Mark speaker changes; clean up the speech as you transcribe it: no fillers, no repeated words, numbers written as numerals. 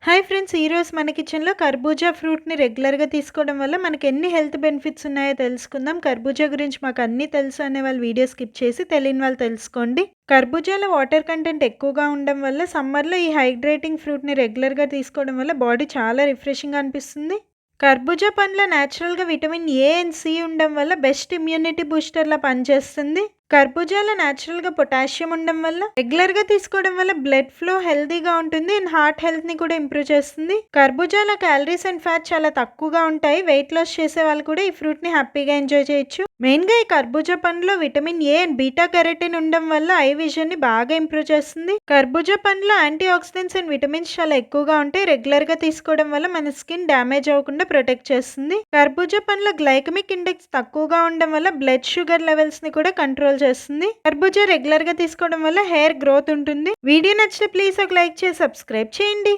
Speaker 1: Hi friends, ఈరోజు మన కిచెన్లో కర్బూజా ఫ్రూట్ని రెగ్యులర్గా తీసుకోవడం వల్ల మనకి ఎన్ని హెల్త్ బెనిఫిట్స్ ఉన్నాయో తెలుసుకుందాం. కర్బూజా గురించి మాకు అన్నీ తెలుసు అనే వాళ్ళు వీడియో స్కిప్ చేసి తెలియని వాళ్ళు తెలుసుకోండి. కర్బూజాలో వాటర్ కంటెంట్ ఎక్కువగా ఉండడం వల్ల సమ్మర్లో ఈ హైడ్రేటింగ్ ఫ్రూట్ని రెగ్యులర్గా తీసుకోవడం వల్ల బాడీ చాలా రిఫ్రెషింగ్గా అనిపిస్తుంది. కర్బూజా పండ్లో న్యాచురల్గా విటమిన్ ఏ అండ్ సి ఉండడం వల్ల బెస్ట్ ఇమ్యూనిటీ బూస్టర్లా పనిచేస్తుంది. కర్బూజాలో న్యాచురల్గా పొటాషియం ఉండడం వల్ల రెగ్యులర్గా తీసుకోవడం వల్ల బ్లడ్ ఫ్లో హెల్తీగా ఉంటుంది అండ్ హార్ట్ హెల్త్ని కూడా ఇంప్రూవ్ చేస్తుంది. కర్బూజాలో క్యాలరీస్ అండ్ ఫ్యాట్ చాలా తక్కువగా ఉంటాయి. వెయిట్ లాస్ చేసే వాళ్ళు కూడా ఈ ఫ్రూట్ని హ్యాపీగా ఎంజాయ్ చేయొచ్చు. మెయిన్గా ఈ కర్బూజా పండులో vitamin A and beta carotene ఉండడం వల్ల ఐ విజన్ని బాగా ఇంప్రూవ్ చేస్తుంది. కర్బూజా పండులో యాంటీ ఆక్సిడెంట్స్ అండ్ విటమిన్స్ చాలా ఎక్కువగా ఉంటాయి. రెగ్యులర్గా తీసుకోవడం వల్ల మన స్కిన్ డ్యామేజ్ అవ్వకుండా ప్రొటెక్ట్ చేస్తుంది. కర్బూజా పండులో గ్లైకమిక్ ఇండెక్స్ తక్కువగా ఉండడం వల్ల బ్లడ్ షుగర్ లెవెల్స్ ని కూడా కంట్రోల్ చేస్తుంది. కర్బూజా రెగ్యులర్ గా తీసుకోవడం వల్ల హెయిర్ గ్రోత్ ఉంటుంది. వీడియో నచ్చితే ప్లీజ్ ఒక లైక్ చేసి సబ్స్క్రైబ్ చేయండి.